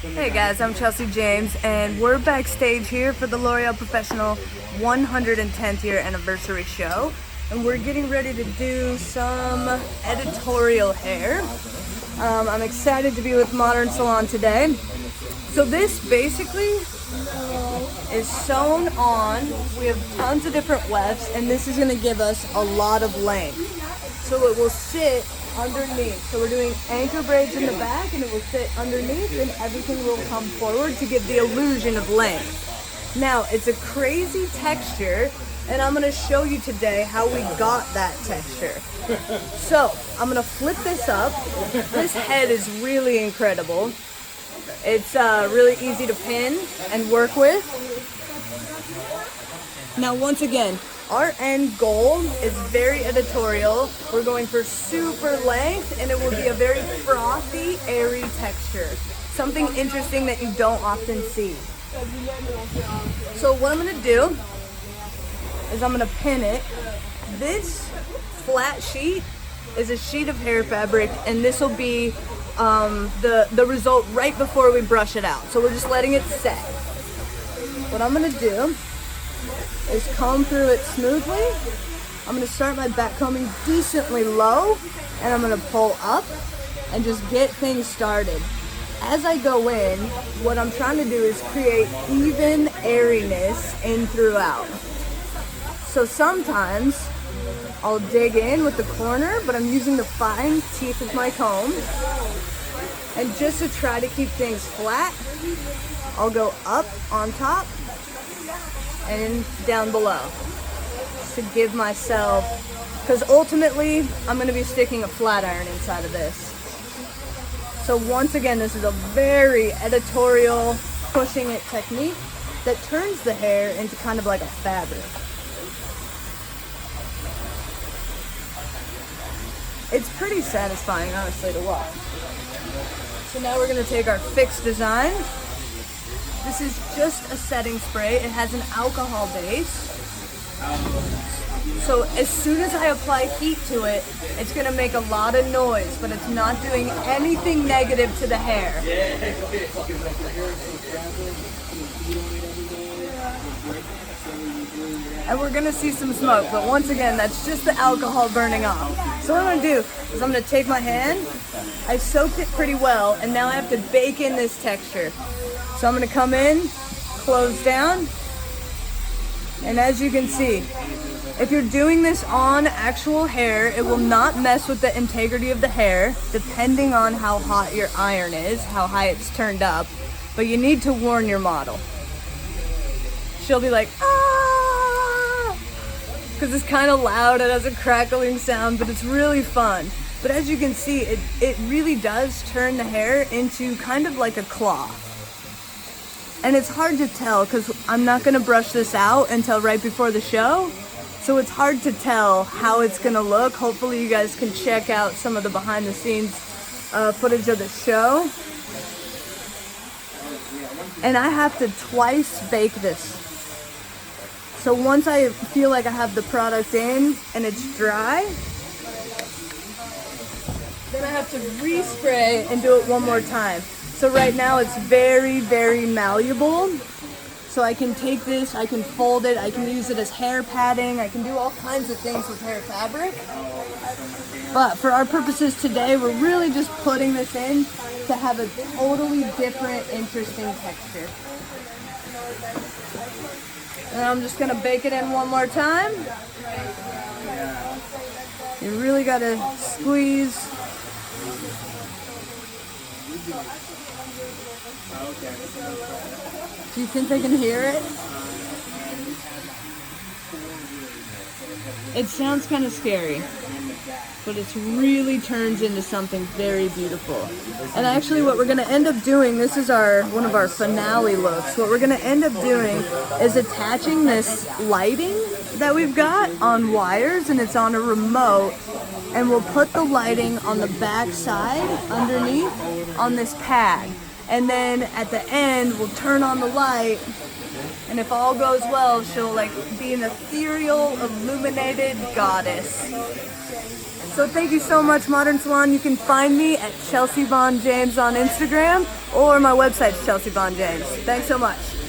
Hey guys, I'm Chelsea James, and we're backstage here for the L'Oreal Professional 110th year anniversary show, and we're getting ready to do some editorial hair. I'm excited to be with Modern Salon today. So this basically is sewn on. We have tons of different wefts, and this is going to give us a lot of length. So it will sit underneath. So we're doing anchor braids in the back, and it will sit underneath, and everything will come forward to give the illusion of length. Now, it's a crazy texture, and I'm going to show you today how we got that texture. So I'm going to flip this up. This head is really incredible. It's really easy to pin and work with. Now, once again, our end goal is very editorial. We're going for super length, and it will be a very frothy, airy texture. Something interesting that you don't often see. So what I'm gonna do is I'm gonna pin it. This flat sheet is a sheet of hair fabric, and this will be the result right before we brush it out. So we're just letting it set. What I'm gonna do is comb through it smoothly. I'm gonna start my back combing decently low, and I'm gonna pull up and just get things started. As I go in, what I'm trying to do is create even airiness in throughout. So sometimes I'll dig in with the corner, but I'm using the fine teeth of my comb. And just to try to keep things flat, I'll go up on top and down below to give myself, because ultimately I'm going to be sticking a flat iron inside of this. So once again, this is a very editorial pushing it technique that turns the hair into kind of like a fabric. It's pretty satisfying, honestly, to watch. So now we're going to take our fixed design. This is just a setting spray. It has an alcohol base. So as soon as I apply heat to it, it's going to make a lot of noise, but it's not doing anything negative to the hair. And we're going to see some smoke, but once again, that's just the alcohol burning off. So what I'm going to do is I'm going to take my hand. I soaked it pretty well, and now I have to bake in this texture. So I'm going to come in, close down, and as you can see, if you're doing this on actual hair, it will not mess with the integrity of the hair, depending on how hot your iron is, how high it's turned up, but you need to warn your model. She'll be like, ah, because it's kind of loud, it has a crackling sound, but it's really fun. But as you can see, it really does turn the hair into kind of like a cloth. And it's hard to tell because I'm not going to brush this out until right before the show. So it's hard to tell how it's going to look. Hopefully you guys can check out some of the behind the scenes footage of the show. And I have to twice bake this. So once I feel like I have the product in and it's dry, then I have to respray and do it one more time. So right now it's very, very malleable. So I can take this, I can fold it, I can use it as hair padding, I can do all kinds of things with hair fabric. But for our purposes today, we're really just putting this in to have a totally different, interesting texture. And I'm just gonna bake it in one more time. You really gotta squeeze. Do you think they can hear it? It sounds kind of scary, but it really turns into something very beautiful. And actually what we're going to end up doing, this is one of our finale looks, what we're going to end up doing is attaching this lighting that we've got on wires, and it's on a remote, and we'll put the lighting on the back side underneath on this pad. And then at the end, we'll turn on the light, and if all goes well, she'll like be an ethereal, illuminated goddess. So thank you so much, Modern Salon. You can find me at Chelsea Von James on Instagram, or my website's Chelsea Von James. Thanks so much.